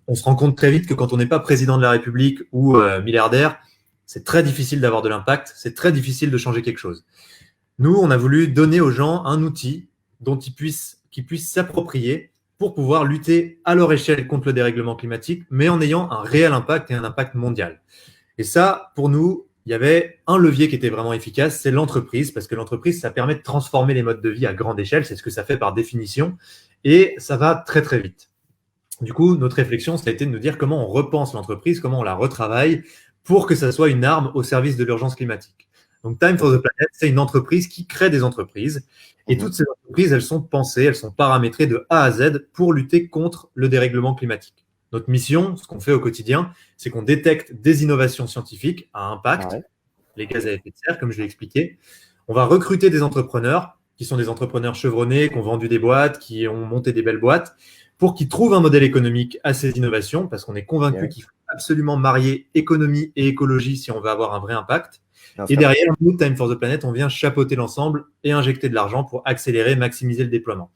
on se rend compte très vite que quand on n'est pas président de la République ou milliardaire, c'est très difficile d'avoir de l'impact, c'est très difficile de changer quelque chose. Nous, on a voulu donner aux gens un outil qu'ils puissent s'approprier pour pouvoir lutter à leur échelle contre le dérèglement climatique, mais en ayant un réel impact et un impact mondial. Et ça, pour nous, il y avait un levier qui était vraiment efficace, c'est l'entreprise, parce que l'entreprise, ça permet de transformer les modes de vie à grande échelle, c'est ce que ça fait par définition, et ça va très très vite. Du coup, notre réflexion, ça a été de nous dire comment on repense l'entreprise, comment on la retravaille pour que ça soit une arme au service de l'urgence climatique. Donc, Time for the Planet, c'est une entreprise qui crée des entreprises. Et toutes ces entreprises, elles sont pensées, elles sont paramétrées de A à Z pour lutter contre le dérèglement climatique. Notre mission, ce qu'on fait au quotidien, c'est qu'on détecte des innovations scientifiques à impact, les gaz à effet de serre, comme je l'ai expliqué. On va recruter des entrepreneurs qui sont des entrepreneurs chevronnés, qui ont vendu des boîtes, qui ont monté des belles boîtes, pour qu'ils trouvent un modèle économique à ces innovations, parce qu'on est convaincu qu'il faut absolument marier économie et écologie si on veut avoir un vrai impact. Et derrière, nous, Time for the Planet, on vient chapeauter l'ensemble et injecter de l'argent pour accélérer, maximiser le déploiement.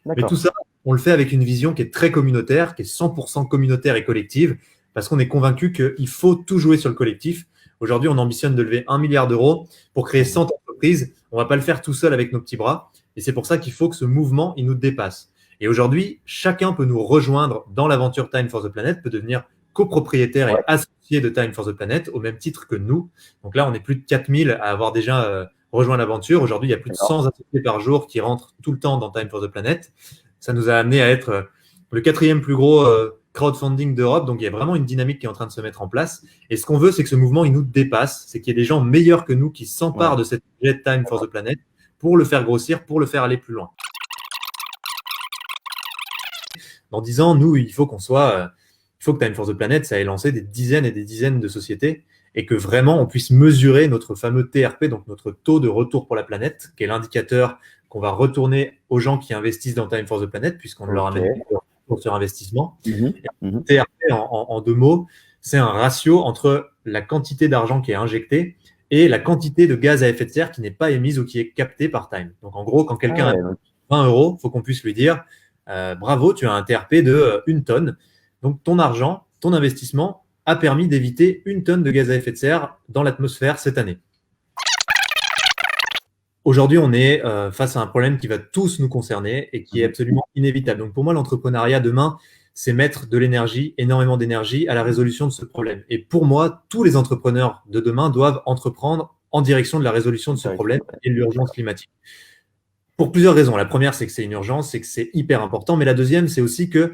Mais tout ça, on le fait avec une vision qui est très communautaire, qui est 100% communautaire et collective, parce qu'on est convaincu qu'il faut tout jouer sur le collectif. Aujourd'hui, on ambitionne de lever 1 milliard d'euros pour créer 100 entreprises. On ne va pas le faire tout seul avec nos petits bras. Et c'est pour ça qu'il faut que ce mouvement, il nous dépasse. Et aujourd'hui, chacun peut nous rejoindre dans l'aventure Time for the Planet, peut devenir copropriétaire et associé de Time for the Planet au même titre que nous. Donc là, on est plus de 4000 à avoir déjà rejoint l'aventure. Aujourd'hui, il y a plus de 100 associés par jour qui rentrent tout le temps dans Time for the Planet. Ça nous a amené à être le 4e plus gros crowdfunding d'Europe. Donc, il y a vraiment une dynamique qui est en train de se mettre en place. Et ce qu'on veut, c'est que ce mouvement, il nous dépasse. C'est qu'il y ait des gens meilleurs que nous qui s'emparent de cette projet Time for the Planet pour le faire grossir, pour le faire aller plus loin. Dans 10 ans, nous, il faut qu'on soit... il faut que Time for the Planet, ça ait lancé des dizaines et des dizaines de sociétés et que vraiment, on puisse mesurer notre fameux TRP, donc notre taux de retour pour la planète, qui est l'indicateur qu'on va retourner aux gens qui investissent dans Time for the Planet, puisqu'on leur amène des retours sur investissement. TRP, en 2 mots, c'est un ratio entre la quantité d'argent qui est injectée et la quantité de gaz à effet de serre qui n'est pas émise ou qui est captée par Time. Donc, en gros, quand quelqu'un a 20 euros, il faut qu'on puisse lui dire bravo, tu as un TRP de 1 tonne. Donc, ton argent, ton investissement a permis d'éviter 1 tonne de gaz à effet de serre dans l'atmosphère cette année. Aujourd'hui, on est face à un problème qui va tous nous concerner et qui est absolument inévitable. Donc, pour moi, l'entrepreneuriat demain, c'est mettre de l'énergie, énormément d'énergie, à la résolution de ce problème. Et pour moi, tous les entrepreneurs de demain doivent entreprendre en direction de la résolution de ce problème et de l'urgence climatique. Pour plusieurs raisons. La première, c'est que c'est une urgence, c'est que c'est hyper important. Mais la deuxième, c'est aussi que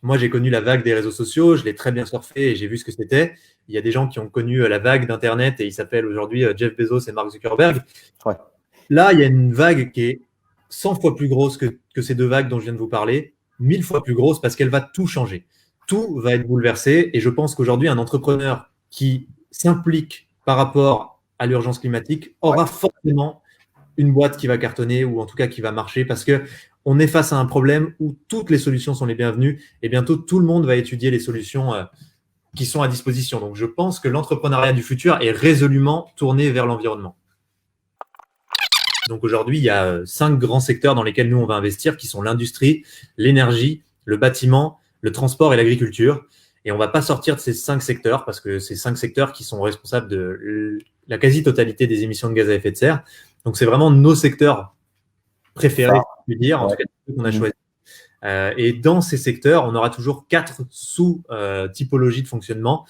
moi, j'ai connu la vague des réseaux sociaux, je l'ai très bien surfé et j'ai vu ce que c'était. Il y a des gens qui ont connu la vague d'Internet et ils s'appellent aujourd'hui Jeff Bezos et Mark Zuckerberg. Là, il y a une vague qui est 100 fois plus grosse que ces 2 vagues dont je viens de vous parler, 1000 fois plus grosse parce qu'elle va tout changer. Tout va être bouleversé et je pense qu'aujourd'hui, un entrepreneur qui s'implique par rapport à l'urgence climatique aura forcément une boîte qui va cartonner ou en tout cas qui va marcher parce qu'on est face à un problème où toutes les solutions sont les bienvenues et bientôt tout le monde va étudier les solutions qui sont à disposition. Donc je pense que l'entrepreneuriat du futur est résolument tourné vers l'environnement. Donc aujourd'hui, il y a 5 grands secteurs dans lesquels nous on va investir qui sont l'industrie, l'énergie, le bâtiment, le transport et l'agriculture. Et on ne va pas sortir de ces 5 secteurs parce que c'est 5 secteurs qui sont responsables de la quasi-totalité des émissions de gaz à effet de serre. Donc, c'est vraiment nos secteurs préférés, je veux dire, en tout cas, ceux qu'on a choisis. Et dans ces secteurs, on aura toujours 4 sous-typologies de fonctionnement.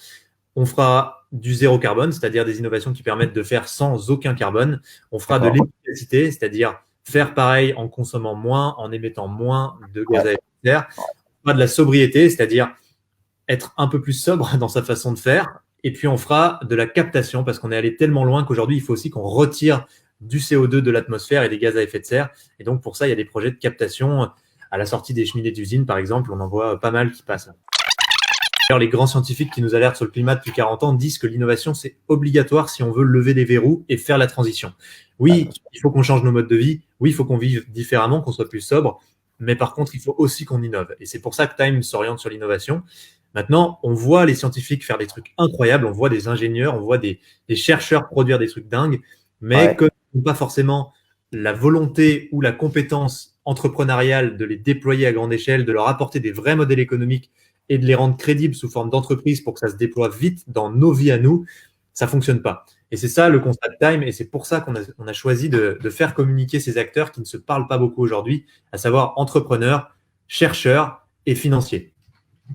On fera du zéro carbone, c'est-à-dire des innovations qui permettent de faire sans aucun carbone. On fera de l'efficacité, c'est-à-dire faire pareil en consommant moins, en émettant moins de gaz à effet de serre. On fera de la sobriété, c'est-à-dire être un peu plus sobre dans sa façon de faire. Et puis, on fera de la captation parce qu'on est allé tellement loin qu'aujourd'hui, il faut aussi qu'on retire du CO2 de l'atmosphère et des gaz à effet de serre. Et donc, pour ça, il y a des projets de captation à la sortie des cheminées d'usines, par exemple. On en voit pas mal qui passent. D'ailleurs, les grands scientifiques qui nous alertent sur le climat depuis 40 ans disent que l'innovation, c'est obligatoire si on veut lever les verrous et faire la transition. Oui, il faut qu'on change nos modes de vie. Oui, il faut qu'on vive différemment, qu'on soit plus sobre. Mais par contre, il faut aussi qu'on innove. Et c'est pour ça que Time s'oriente sur l'innovation. Maintenant, on voit les scientifiques faire des trucs incroyables. On voit des ingénieurs, on voit des chercheurs produire des trucs dingues. Mais comme ils n'ont pas forcément la volonté ou la compétence entrepreneuriale de les déployer à grande échelle, de leur apporter des vrais modèles économiques et de les rendre crédibles sous forme d'entreprise pour que ça se déploie vite dans nos vies à nous, ça ne fonctionne pas. Et c'est ça le constat de Time, et c'est pour ça qu'on a choisi de faire communiquer ces acteurs qui ne se parlent pas beaucoup aujourd'hui, à savoir entrepreneurs, chercheurs et financiers.